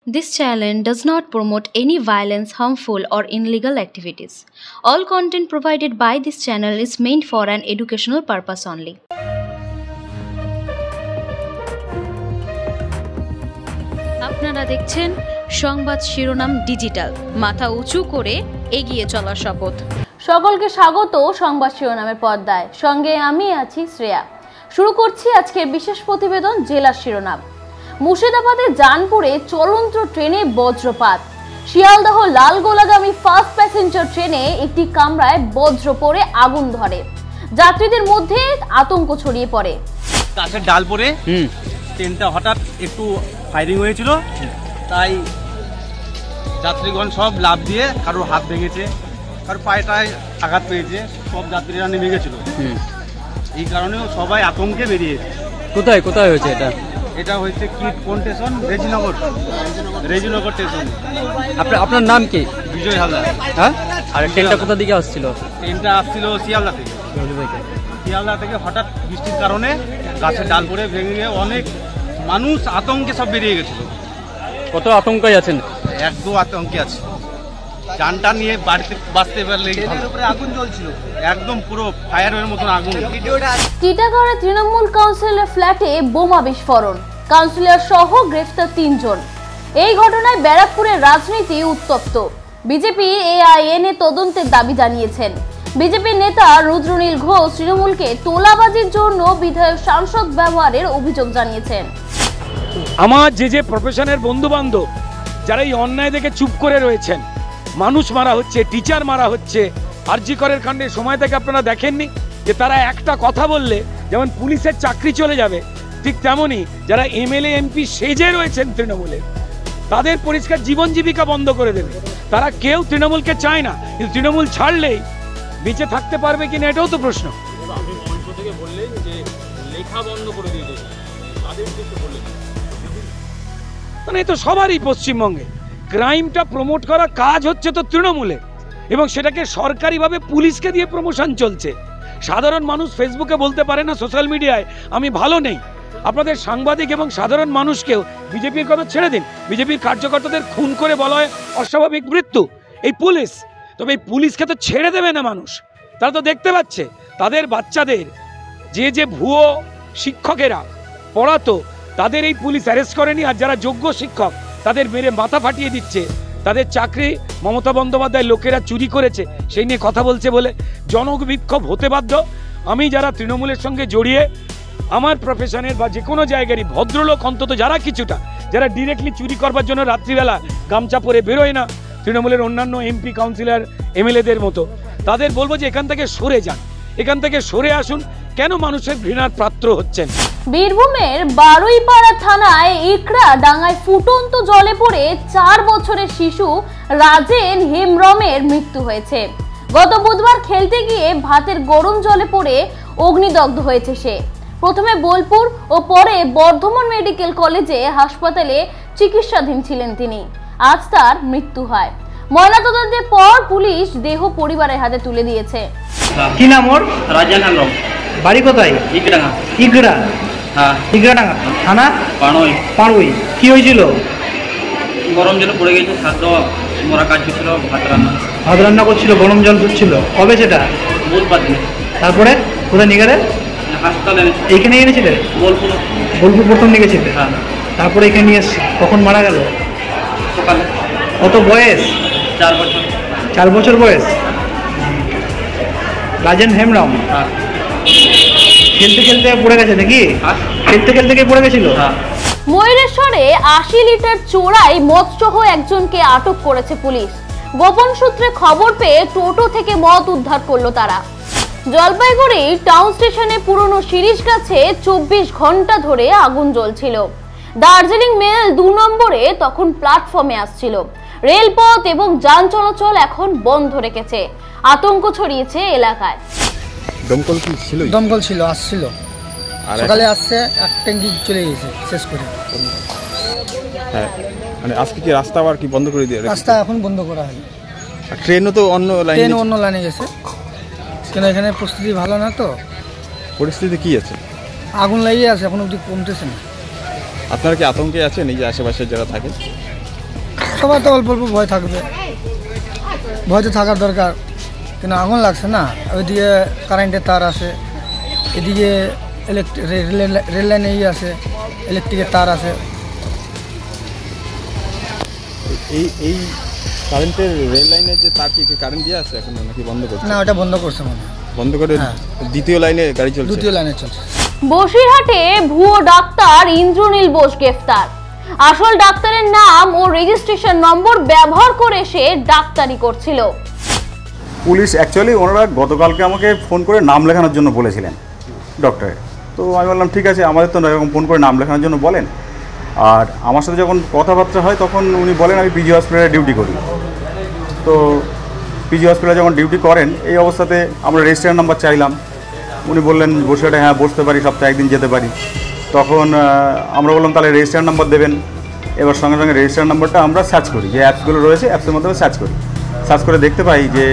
This channel does not promote any violence, harmful, or illegal activities. All content provided by this channel is meant for an educational purpose only. আপনারা দেখছেন সংবাদ শিরোনাম digital, মাথা উঁচু করে এগিয়ে চলার শপথ। সকলকে স্বাগত সংবাদ শিরোনামের পর্দায়, সঙ্গে আমি আছি শ্রেয়া। শুরু করছি আজকের বিশেষ প্রতিবেদন জেলার শিরোনাম। মুর্শিদাবাদের জানপুরে চলন্ত ট্রেনে বজ্রপাত। শিয়ালদহ লালগোলাগামী ফার্স্ট প্যাসেঞ্জার ট্রেনে একটি কামরায় বজ্র পড়ে আগুন ধরে, যাত্রীদের মধ্যে আতঙ্ক ছড়িয়ে পড়ে। গাছের ডাল পড়ে ট্রেনটা হঠাৎ একটু ফায়ারিং হয়েছিল, তাই যাত্রীগণ সব লাফ দিয়ে কারোর হাত ভেঙেছে, কারোর পায়েটায় আঘাত পেয়েছে, সব যাত্রীরা নেমে গেছিল। এই কারণেও সবাই আতঙ্কে বেরিয়েছে। কোথায় কোথায় হয়েছে এটা? এটা হয়েছে কোন স্টেশন? রেজিনগর স্টেশন। আপনার নাম কি? বিজয় হালদার। হ্যাঁ, আর ট্রেনটা কোথা দিকে আসছিল? ট্রেনটা আসছিল শিয়ালদা থেকে। শিয়ালদা থেকে হঠাৎ বৃষ্টির কারণে গাছের ডাল পড়ে ভেঙে গিয়ে অনেক মানুষ আতঙ্কে সব বেরিয়ে গেছিল। কত আতঙ্কে আছেন? একদম আতঙ্কে আছে। যানটা নিয়ে বাড়িতে বাঁচতে পারলে আগুন জ্বলছিল, একদম পুরো ফায়ারের মতন আগুন। টিটাগড়ে তৃণমূল কাউন্সিলর ফ্ল্যাটে বোমা বিস্ফোরণ, কাউন্সিলর সহ গ্রেফতার 3 জন। এই ঘটনায় ব্যারাকপুরের রাজনীতি উত্তপ্ত। বিজেপি এআইএনএ তদন্তের দাবি জানিয়েছেন। বিজেপির নেতা রুদ্রনীল ঘোষ তৃণমূলকে তোলাবাজির জন্য বিধায়ক সাংসদ ব্যবহারের অভিযোগ জানিয়েছেন। আমার যে প্রফেশনের বন্ধু বান্ধব যারা এই অন্যায় দেখে চুপ করে রয়েছেন, মানুষ মারা হচ্ছে, টিচার মারা হচ্ছে, আরজি করের কাণ্ডের সময় থেকে আপনারা দেখেননি যে তারা একটা কথা বললে যেমন পুলিশের চাকরি চলে যাবে, ঠিক তেমনই যারা এমএলএ এমপি সেজে রয়েছেন তৃণমূলের, তাদের পরিষ্কার জীবন জীবিকা বন্ধ করে দেবে। তারা কেউ তৃণমূলকে চায় না, কিন্তু তৃণমূল ছাড়লেই বেঁচে থাকতে পারবে কিনা এটাও তো প্রশ্ন। মানে তো সবারই পশ্চিমবঙ্গে ক্রাইমটা প্রমোট করা কাজ হচ্ছে তো তৃণমূলে, এবং সেটাকে সরকারিভাবে পুলিশকে দিয়ে প্রমোশন চলছে। সাধারণ মানুষ ফেসবুকে বলতে পারে না, সোশ্যাল মিডিয়ায় আমি ভালো নেই। আপনাদের সাংবাদিক এবং সাধারণ মানুষকেও বিজেপির কথা ছেড়ে দিন, বিজেপির কার্যকর্তাদের খুন করে বলা হয় অস্বাভাবিক মৃত্যু, এই পুলিশ। তবে এই পুলিশকে তো ছেড়ে দেবে না মানুষ। তারা তো দেখতে পাচ্ছে তাদের বাচ্চাদের যে ভুয়ো শিক্ষকেরা পড়াতো, তাদের এই পুলিশ অ্যারেস্ট করেনি, আর যারা যোগ্য শিক্ষক তাদের মেরে মাথা ফাটিয়ে দিচ্ছে। তাদের চাকরি মমতা বন্দ্যোপাধ্যায় লোকেরা চুরি করেছে সেই নিয়ে কথা বলছে বলে জনবিক্ষোভ হতে বাধ্য। আমি যারা তৃণমূলের সঙ্গে জড়িয়ে, আমার প্রফেশনের বা যে কোনো জায়গারই ভদ্রলোক অন্তত যারা কিছুটা, যারা ডিরেক্টলি চুরি করবার জন্য রাত্রিবেলা গামছা পরে বেরোয় না তৃণমূলের অন্যান্য এমপি কাউন্সিলর এমএলএদের মতো, তাদের বলবো যে এখান থেকে সরে যান, এখান থেকে সরে আসুন। কেন মানুষের ঘৃণার পাত্র হচ্ছেন? বীরভূমের বারুইপাড়া থানায় ইকড়া ডাঙ্গায় ফুটন্ত জলে পড়ে 4 বছরের শিশু রাজেন হেমব্রমের মৃত্যু হয়েছে। গত বুধবার খেলতে গিয়ে ভাতের গরম জলে পড়ে অগ্নিদগ্ধ হয়েছে সে। প্রথমে বোলপুর ও পরে বর্ধমান মেডিকেল কলেজে হাসপাতালে চিকিৎসাধীন ছিলেন তিনি। আজ তার মৃত্যু হয়। ময়নাতদন্তের পর পুলিশ দেহ পরিবারের হাতে তুলে দিয়েছে। কি নাম ওর? রাজেন হেমব্রম। বাড়ি কোথায়? ইকড়া। ইকড়া? হ্যাঁ। ইকড়াডাঙ্গা থানা? পাড়ুই। পাড়ুই। কি হয়েছিল? গরম জলে পড়ে গেছে, খাদ্য মরা কাজ করছিল, ভাত রান্না করছিল, গরম জল ধরছিল। কবে সেটা? বুধবার দিন। তারপরে কোথায় নিয়ে গেলে? হাসপাতালে। এইখানে এনেছিলে? বোলপুর। বোলপুর প্রথম নিয়ে গেছিলে? হ্যাঁ। তারপরে এখানে নিয়ে এসছি। কখন মারা গেল? সকালে। কত বয়স? 4 বছর। 4 বছর বয়স। রাজেন হেমব্রম। হ্যাঁ। খেলতে খেলতে পড়ে গেছে নাকি? খেলতে খেলতে কি পড়ে গেছিল? ময়ূরেশ্বরে 80 লিটার চোরাই মদসহ একজনকে আটক করেছে পুলিশ। গোপন সূত্রে খবর পেয়ে টোটো থেকে মদ উদ্ধার করলো তারা। জলপাইগুড়ি টাউন স্টেশনে পুরনো শিরিষ গাছে 24 ঘন্টা ধরে আগুন জ্বলছিল। দার্জিলিং মেল 2 নম্বরে তখন প্ল্যাটফর্মে আসছিল। রেলপথ এবং যান চলাচল এখন বন্ধ রেখেছে। আতঙ্ক ছড়িয়েছে এলাকায়। দমকল কি ছিল? দমকল ছিল, আসছিল, সকালে আসছে, এক ট্যাঙ্কি চলে গেছে শেষ করে। হ্যাঁ, মানে আজকে কি রাস্তা আবার কি বন্ধ করে দিয়ে? রাস্তা এখন বন্ধ করা হয়। ট্রেনও তো অন্য লাইনে? ট্রেন অন্য লাইনে গেছে, কেন এখানে পরিস্থিতি ভালো না। তো পরিস্থিতি কি আছে? আগুন লাগিয়ে আছে, এখন অবধি কমতেছে না। আপনারা কি আতঙ্কে আছেন এই যে আশেপাশে যারা থাকে? সবার তো অল্প অল্প ভয় থাকবে, ভয় তো থাকার দরকার, কিন্তু আগুন লাগছে না, ওইদিকে কারেন্টের তার আছে, এদিকে রেল লাইনে আছে, ইলেকট্রিকের তার আছে। এই কারেন্টের রেল লাইনের যে তার কি কারেন্ট দিয়ে আছে এখন নাকি বন্ধ করছে? না, ওটা বন্ধ করছে মনে হয়, বন্ধ করে দ্বিতীয় লাইনে গাড়ি চলছে, দ্বিতীয় লাইনে চলছে। বসিরহাটে ভুয়ো ডাক্তার ইন্দ্রনীল বোস গ্রেফতার। আসল ডাক্তারের নাম ও রেজিস্ট্রেশন নম্বর ব্যবহার করে সে ডাক্তারি করছিল। পুলিশ অ্যাকচুয়ালি ওনারা গতকালকে আমাকে ফোন করে নাম লেখানোর জন্য বলেছিলেন ডক্টরের। তো আমি বললাম ঠিক আছে, আমাদের তো এরকম ফোন করে নাম লেখানোর জন্য বলেন। আর আমার সাথে যখন কথাবার্তা হয় তখন উনি বলেন আমি পিজি হসপিটালে ডিউটি করি। তো পিজি হসপিটালে যখন ডিউটি করেন এই অবস্থাতে আমরা রেজিস্ট্রেশন নাম্বার চাইলাম, উনি বললেন বসিরহাটে হ্যাঁ বসতে পারি, সপ্তাহে একদিন যেতে পারি। তখন আমরা বললাম তাহলে রেজিস্ট্রেশন নাম্বার দেবেন। এবার সঙ্গে সঙ্গে রেজিস্ট্রেশন নাম্বারটা আমরা সার্চ করি, যে অ্যাপসগুলো রয়েছে অ্যাপসের মাধ্যমে সার্চ করি। সার্চ করে দেখতে পাই যে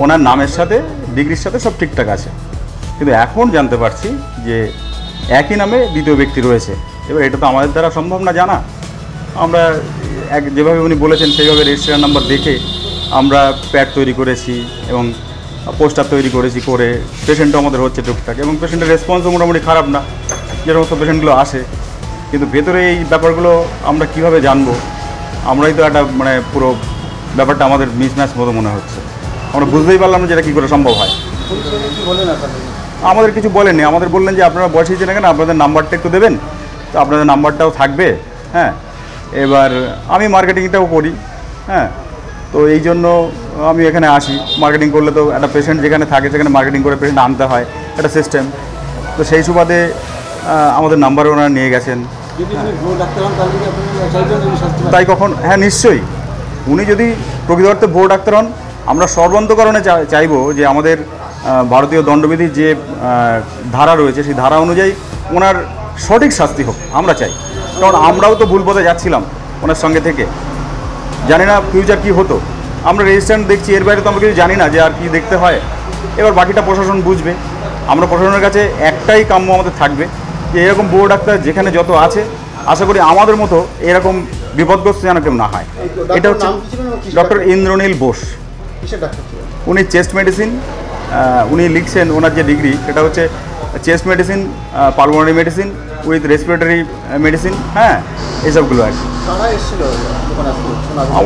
ওনার নামের সাথে ডিগ্রির সাথে সব ঠিকঠাক আছে, কিন্তু এখন জানতে পারছি যে একই নামে দ্বিতীয় ব্যক্তি রয়েছে। এবার এটা তো আমাদের দ্বারা সম্ভব না জানা। আমরা যেভাবে উনি বলেছেন সেইভাবে রেজিস্ট্রেশন নাম্বার দেখে আমরা প্যাড তৈরি করেছি এবং পোস্টার তৈরি করেছি, করে পেশেন্টও আমাদের হচ্ছে টুকটাক, এবং পেশেন্টের রেসপন্সও মোটামুটি খারাপ না যে সমস্ত পেশেন্টগুলো আসে। কিন্তু ভেতরে এই ব্যাপারগুলো আমরা কিভাবে জানবো? আমরাই তো একটা মানে পুরো ব্যাপারটা আমাদের মিসম্যাচ মতো মনে হচ্ছে। আমরা বুঝতেই পারলাম না যে এটা কী করে সম্ভব হয়। আমাদের কিছু বলেননি, আমাদের বললেন যে আপনারা বসিয়েছেন এখানে, আপনাদের নাম্বারটা একটু দেবেন, তো আপনাদের নাম্বারটাও থাকবে। হ্যাঁ, এবার আমি মার্কেটিংটাও করি, হ্যাঁ, তো এই জন্য আমি এখানে আসি। মার্কেটিং করলে তো একটা পেশেন্ট যেখানে থাকে সেখানে মার্কেটিং করে পেশেন্ট আনতে হয়, একটা সিস্টেম। তো সেই সুবাদে আমাদের নাম্বার ওনারা নিয়ে গেছেন। তাই কখন হ্যাঁ নিশ্চয়ই, উনি যদি প্রকৃত অর্থে ভুয়ো ডাক্তার হন, আমরা সর্বান্তকরণে চাইব যে আমাদের ভারতীয় দণ্ডবিধির যে ধারা রয়েছে সেই ধারা অনুযায়ী ওনার সঠিক শাস্তি হোক আমরা চাই। কারণ আমরাও তো ভুল পথে যাচ্ছিলাম ওনার সঙ্গে থেকে, জানি না ফিউচার কী হতো। আমরা রেজিস্ট্রেশন দেখছি, এর বাইরে তো আমরা কিছু জানি না যে আর কি দেখতে হয়। এবার বাকিটা প্রশাসন বুঝবে। আমরা প্রশাসনের কাছে একটাই কাম্য আমাদের থাকবে যে এরকম ভুয়ো ডাক্তার যেখানে যত আছে, আশা করি আমাদের মতো এরকম বিপদগ্রস্ত যেন কেউ না হয়। এটা হচ্ছে ডক্টর ইন্দ্রনীল বোস। উনি চেস্ট মেডিসিন, উনি লিখছেন ওনার যে ডিগ্রি সেটা হচ্ছে chest medicine, pulmonary medicine with respiratory medicine, হ্যাঁ এইসবগুলো আর কি।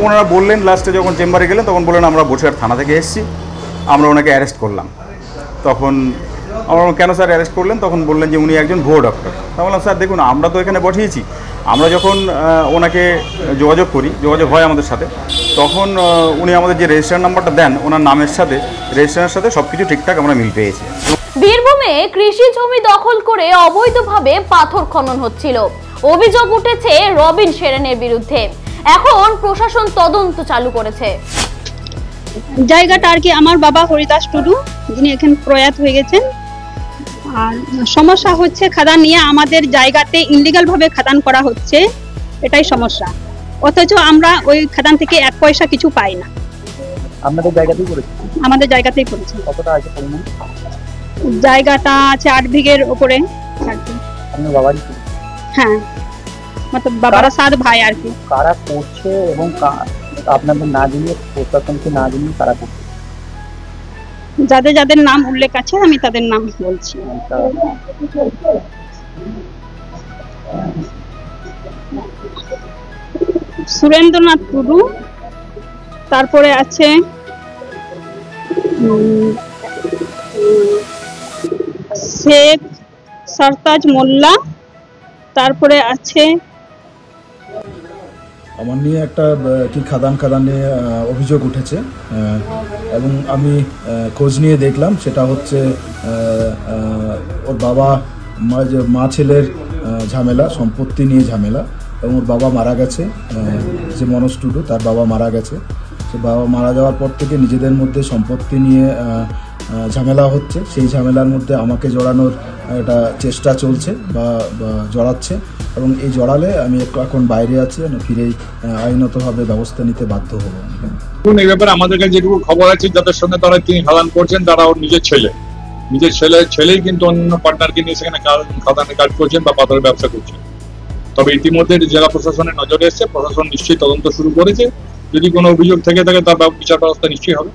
ওনারা বললেন লাস্টে যখন চেম্বারে গেলেন তখন বললেন আমরা বসিরহাট থানা থেকে এসেছি, আমরা ওনাকে অ্যারেস্ট করলাম। তখন আমরা কেন স্যার অ্যারেস্ট করলেন? তখন বললেন যে উনি একজন ভুয়ো ডক্টর। তা বললাম স্যার দেখুন, আমরা তো এখানে বসিয়েছি, আমরা যখন ওনাকে যোগাযোগ করি, যোগাযোগ হয় আমাদের সাথে, তখন উনি আমাদের যে রেজিস্ট্রেশন নাম্বারটা দেন ওনার নামের সাথে রেজিস্ট্রেশনের সাথে সব কিছু ঠিকঠাক আমরা মিল পেয়েছি। বীরভূমে কৃষি জমি দখল করে অবৈধভাবে পাথর খনন হচ্ছিল। অভিযোগ উঠেছে রবিন সেরেনের বিরুদ্ধে। এখন প্রশাসন তদন্ত চালু করেছে। জায়গাটা আর কি আমার বাবা হরিদাস টুডু, যিনি এখানে প্রয়াত হয়ে গেছেন। আর সমস্যা হচ্ছে খাদান নিয়ে আমাদের জায়গাতে ইনলিগাল ভাবে খাদান করা হচ্ছে, এটাই সমস্যা। অথচ আমরা ওই খাদান থেকে 1 পয়সা কিছু পাই না। আপনাদের জায়গাতেই করেছি? আমাদের জায়গাতেই করেছি। কতটা আছে পরিমাণ? জায়গাটা আছে 8 বিঘের উপরে। আপনার বাবারই? হ্যাঁ, मतलब বাবারা 7 ভাই আর কি। কারা করছে এবং আপনাদের না জানিয়ে, প্রশাসনকে না জানিয়ে কারা করছে? যাদের যাদের নাম উল্লেখ আছে আমি তাদের নাম বলছি। সুরেন্দ্রনাথ টুডু, তারপরে আছে শেখ সরতাজ মোল্লা, তারপরে আছে আমার নিয়ে একটা কি খাদান নিয়ে অভিযোগ উঠেছে এবং আমি খোঁজ নিয়ে দেখলাম সেটা হচ্ছে ওর বাবা মা ছেলের ঝামেলা, সম্পত্তি নিয়ে ঝামেলা, এবং ওর বাবা মারা গেছে, যে মনোজ টুডু তার বাবা মারা গেছে। সে বাবা মারা যাওয়ার পর থেকে নিজেদের মধ্যে সম্পত্তি নিয়ে ঝামেলা হচ্ছে। সেই ঝামেলার মধ্যে আমাকে জড়ানোর একটা চেষ্টা চলছে বা জড়াচ্ছে, এবং এই জড়ালে আমি এখন বাইরে আছি, ফিরেই আইনতভাবে ব্যবস্থা নিতে বাধ্য হব। এই ব্যাপারে আমাদের কাছে যেটুকু খবর আছে, যাদের সঙ্গে তারা তিনি খাদান করছেন তারা ওর নিজের ছেলেই কিন্তু অন্য পার্টনারকে নিয়ে সেখানে খাদানে কাজ করছেন বা পাথরের ব্যবসা করছেন। তবে ইতিমধ্যে জেলা প্রশাসনের নজরে এসেছে, প্রশাসন নিশ্চয়ই তদন্ত শুরু করেছে। যদি কোনো অভিযোগ থেকে থাকে তার বিচার ব্যবস্থা নিশ্চয়ই হবে।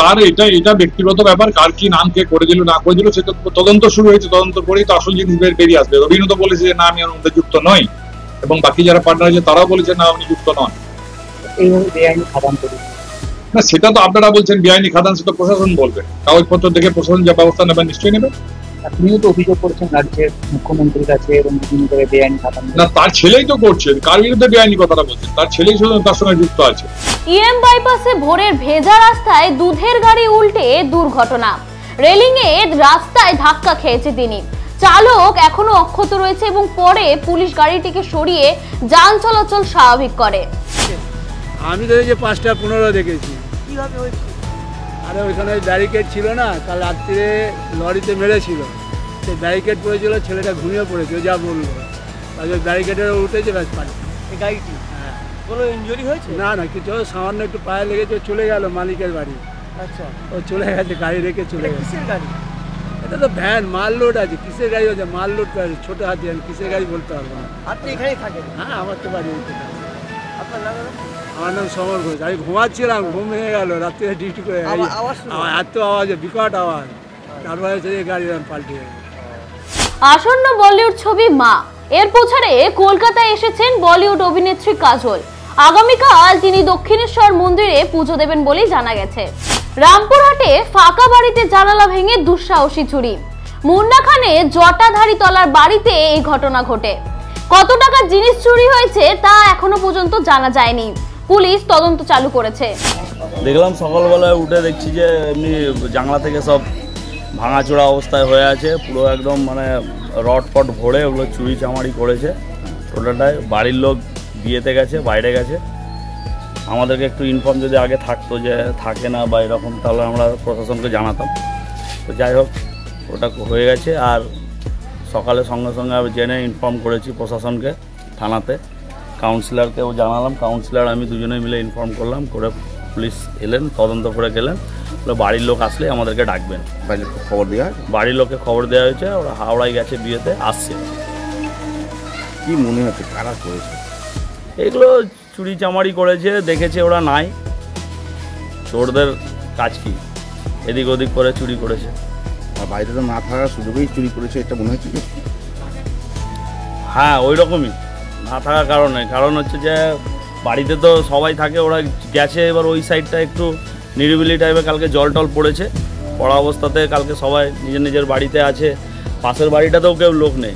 কার এটা ব্যক্তিগত ব্যাপার, কার কি নাম কে করে দিল না করে দিল সেটা তদন্ত শুরু হয়েছে, তদন্ত করেই তো আসল জিনিস বেরিয়ে আসবে। রবিনও তো বলেছে যে না আমি এর মধ্যে যুক্ত নই, এবং বাকি যারা পার্টনার আছে তারাও বলেছে না আপনি যুক্ত নন। না সেটা তো আপনারা বলছেন বেআইনি খাদান, সেটা প্রশাসন বলবে। কাগজপত্র দেখে প্রশাসন যা ব্যবস্থা নেবেন নিশ্চয়ই নেবে। আপনিও তো অভিযোগ করেছেন রাজ্যের মুখ্যমন্ত্রীর কাছে এবং বিভিন্ন জায়গায় বেআইনি খাদান। না তার ছেলেই তো করছেন, কার বিরুদ্ধে বেআইনি কথাটা বলছেন? তার ছেলেই শুধু তার সঙ্গে যুক্ত আছে। ইএম বাইপাসে ভোরের ভেজা রাস্তায় দুধের গাড়ি উল্টে দুর্ঘটনা। রেলিং এ রাস্তায় ধাক্কা খেয়েছে তিনি। চালক এখনো অক্ষত রয়েছে এবং পরে পুলিশ গাড়িটিকে সরিয়ে যান চলাচল স্বাভাবিক করে। আমি তো এই যে 5:15 দেখেছি। কিভাবে হয়েছে? আরে ওইখানে ব্যারিকেড ছিল না, কাল রাত্রে লরিতে মেরেছিল, সেই ব্যারিকেড পড়েছিল, ছেলেটা ঘুমিয়ে পড়েছিল যা বললো, তারপরে ব্যারিকেডের উঠেছে ব্যাস পারে। এই গাড়িটি কোনো ইনজুরি হয়েছে? না না কিছু, সামান্য একটু পায়ে লেগেছে, চলে গেল মালিকের বাড়ি। আচ্ছা, ও চলে গেছে, গাড়ি রেখে চলে গেছে। কিসের গাড়ি? এটা তো ভ্যান, মাল লোড আছে। কিসের গাড়ি হচ্ছে? মাল লোড করে, ছোট হাতি, কিসের গাড়ি বলতে পারবো না। আপনি এখানেই থাকেন? হ্যাঁ, আমার তো বাড়ি। আপনার নাম? আমার নাম সমর ঘোষ। আমি ঘুমাচ্ছিলাম, ঘুম ভেঙে গেল, রাত্রে ডিউটি করে এত আওয়াজ, বিকট আওয়াজ, তারপরে গাড়ি পাল্টে গেল। আসন্ন বলিউড ছবি মা এর প্রচারে কলকাতায় এসেছেন বলিউড অভিনেত্রী কাজল। আগামীকাল তিনি দক্ষিণেশ্বর মন্দিরে পুজো দেবেন বলেই জানা গেছে। রামপুরহাটে ফাঁকা বাড়িতে জানালা ভেঙে দুঃসাহসী চুরি। মুন্না খানে জটাধারী তলার বাড়িতে এই ঘটনা ঘটে। কত টাকার জিনিস চুরি হয়েছে তা এখনো পর্যন্ত জানা যায়নি। পুলিশ তদন্ত চালু করেছে। দেখলাম সকালবেলায় উঠে দেখছি যে এমনি জানলা থেকে সব ভাঙাচোরা অবস্থায় হয়ে আছে, পুরো একদম মানে রড ফট ভরে ওগুলো চুরি চামারি করেছে টোটালটাই। বাড়ির লোক বিয়েতে গেছে, বাইরে গেছে। আমাদেরকে একটু ইনফর্ম যদি আগে থাকতো যে থাকে না বা এরকম, তাহলে আমরা প্রশাসনকে জানাতাম। তো যাই হোক, ওটা হয়ে গেছে। আর সকালে সঙ্গে সঙ্গে আমি জেনে ইনফর্ম করেছি প্রশাসনকে, থানাতে কাউন্সিলরকেও জানালাম। কাউন্সিলর আমি দুজনে মিলে ইনফর্ম করলাম, করে পুলিশ এলেন, তদন্ত করে গেলেন। বাড়ির লোক আসলে আমাদেরকে ডাকবেন। বাড়ির লোককে খবর দেওয়া হয়েছে? বাড়ির লোককে খবর দেওয়া হয়েছে, ওরা হাওড়ায় গেছে বিয়েতে, আসছে। কি মনে হচ্ছে কারা করেছে এগুলো? চুরি চামারি করেছে, দেখেছে ওরা নাই, চোরদের কাজ কি, এদিক ওদিক করে চুরি করেছে। আর বাড়িতে তো না থাকার সুযোগেই চুরি করেছে, এটা মনে হচ্ছে কি? হ্যাঁ ওই রকমই, না থাকার কারণ হচ্ছে যে বাড়িতে তো সবাই থাকে, ওরা গেছে। এবার ওই সাইডটা একটু নিরিবিলি টাইপের, কালকে জল টল পড়েছে, পড়া অবস্থাতে কালকে সবাই নিজের নিজের বাড়িতে আছে। পাশের বাড়িটাতেও কেউ লোক নেই,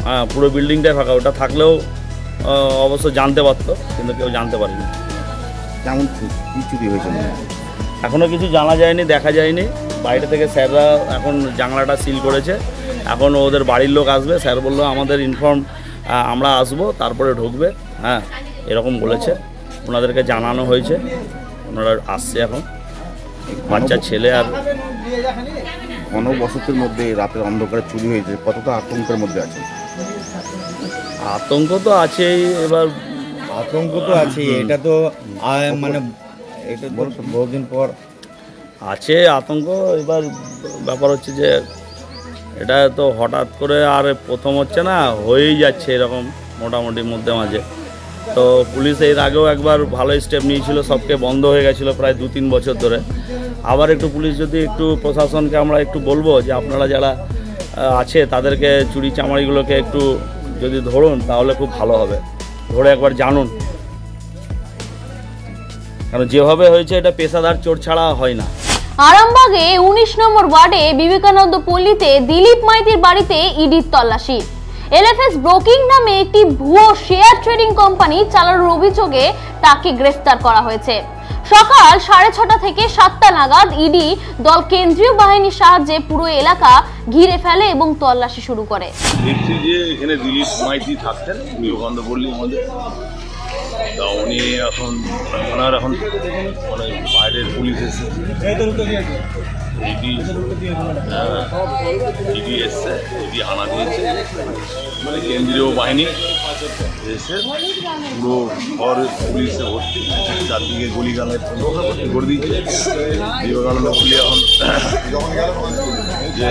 হ্যাঁ পুরো বিল্ডিংটাই ফাঁকা। ওটা থাকলেও অবশ্য জানতে পারতো, কিন্তু কেউ জানতে পারেনি। কেমন কী চুরি হয়েছে এখনও কিছু জানা যায়নি, দেখা যায়নি। বাইরে থেকে স্যাররা এখন জানলাটা সিল করেছে, এখন ওদের বাড়ির লোক আসবে। স্যার বললো আমাদের ইনফর্ম, আমরা আসবো তারপরে ঢুকবে, হ্যাঁ এরকম বলেছে। ওনাদেরকে জানানো হয়েছে, ওনারা আসছে এখন। বাচ্চা ছেলে। আর ঘনবসতির মধ্যে রাতের অন্ধকারে চুরি হয়েছে, কতটা আতঙ্কের মধ্যে আছে? আতঙ্ক তো আছেই। এবার আতঙ্ক তো আছেই, এটা তো মানে এটা বহুদিন পর আছে আতঙ্ক। এবার ব্যাপার হচ্ছে যে এটা তো হঠাৎ করে আর প্রথম হচ্ছে না, হয়েই যাচ্ছে এরকম মোটামুটি মধ্যে মাঝে। তো পুলিশ এর আগেও একবার ভালো স্টেপ নিয়েছিল, সবকে বন্ধ হয়ে গেছিলো প্রায় 2-3 বছর ধরে। আবার একটু পুলিশ যদি একটু প্রশাসনকে আমরা একটু বলবো যে আপনারা যারা আছে তাদেরকে চুরি চামারিগুলোকে একটু যদি ধরুন তাহলে খুব ভালো হবে, ধরে একবার জানুন। কারণ যেভাবে হয়েছে এটা পেশাদার চোর ছাড়া হয় না। আরামবাগে 19 নম্বর ওয়ার্ডে বিবেকানন্দ পল্লীতে দিলীপ মাইতির বাড়িতে ইডির তল্লাশি। এলএফএস ব্রোকিং নামে একটি ভুয়ো শেয়ার ট্রেডিং কোম্পানি চালানোর অভিযোগে তাকে গ্রেফতার করা হয়েছে। সকাল 6:30 থেকে 7টা নাগাদ ইডি দল কেন্দ্রীয় বাহিনীর সাহায্যে পুরো এলাকা ঘিরে ফেলে এবং তল্লাশি শুরু করে। দেখছি যে এখানে দিলীপ মাইতি থাকতেন বিবেকানন্দ পল্লী আমাদের, তা উনি এখন ওনার এখন মানে বাইরের পুলিশ এসেছে, ইডি এসছে, ইডি হানা দিয়েছে, মানে কেন্দ্রীয় বাহিনী এসে পুরো ঘর পুলিশে ভর্তি, চারদিকে গলিগালে করে দিয়েছে। বিবেকানন্দ পল্লী এখন যে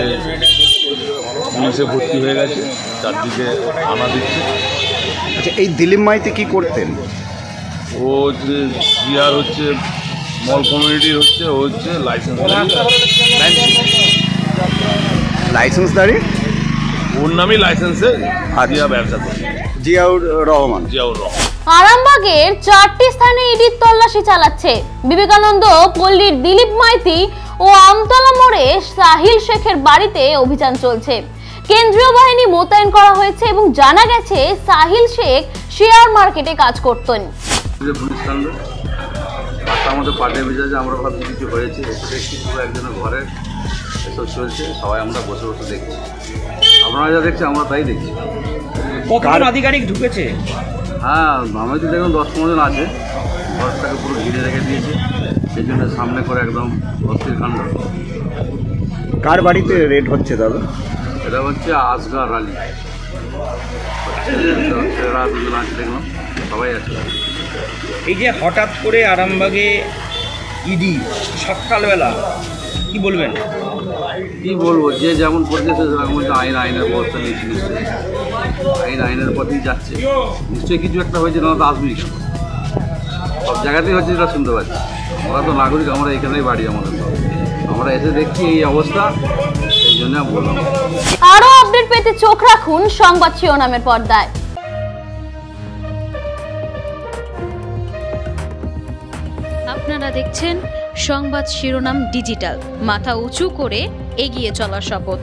পুলিশে ভর্তি হয়ে গেছে, চারদিকে আনা দিচ্ছে। আচ্ছা, এই দিলীপ মাইতি কি করতেন? ও হচ্ছে বিহার হচ্ছে মল কমিউনিটির হচ্ছে, ও হচ্ছে লাইসেন্সদারি, ওর নামই লাইসেন্সে দিয়া ব্যবসা করে। জিয়াউর রহমান। আরামবাগের 4টি স্থানে ইডির তল্লাশি চালাচ্ছে। বিবেকানন্দ পল্লীর দিলীপ মাইতি ও আমতলা মোড়ে সাহিল শেখের বাড়িতে অভিযান চলছে। কেন্দ্রীয় বাহিনী মোতায়েন করা হয়েছে এবং জানা গেছে সাহিল শেখ শেয়ার মার্কেটে কাজ করতেন। আমাদের পার্টির মেজাজে আমরা ভাবছি কিছু হয়েছে, এসে দেখছি পুরো একজনের ঘরে এসব চলছে, সবাই আমরা বসে বসে দেখছি। আপনারা যা দেখছি আমরা তাই দেখছি। কতজন আধিকারিক ঢুকেছে? হ্যাঁ, আমি তো দেখুন 10-15 জন আছে, ঘরটাকে পুরো ঘিরে রেখে দিয়েছে, সেই জন্য সামনে করে একদম অস্থির কাণ্ড। কার বাড়িতে রেড হচ্ছে দাদা? এটা হচ্ছে আসগার আলী, ছেলেরা 2 জন আছে, দেখলাম সবাই আছে। এই যে হঠাৎ করে আরামবাগে ইডি সকালবেলা, কি বলবেন? কি বলবো, যে যেমন করতেছে সেরকম আইনের ব্যবস্থা নিয়েছে, নিশ্চয়ই আইনের পথেই যাচ্ছে। নিশ্চয়ই কিছু একটা হয়েছে, না তো আসবেই। সব জায়গাতেই হচ্ছে, যেটা শুনতে পাচ্ছি। আমরা তো নাগরিক, আমরা এখানেই বাড়ি, আমাদের আমরা এসে দেখছি এই অবস্থা, এই জন্য বললাম। আরো আপডেট পেতে চোখ রাখুন সংবাদ শিরোনামের পর্দায়। আপনারা দেখছেন সংবাদ শিরোনাম ডিজিটাল, মাথা উঁচু করে এগিয়ে চলার শপথ।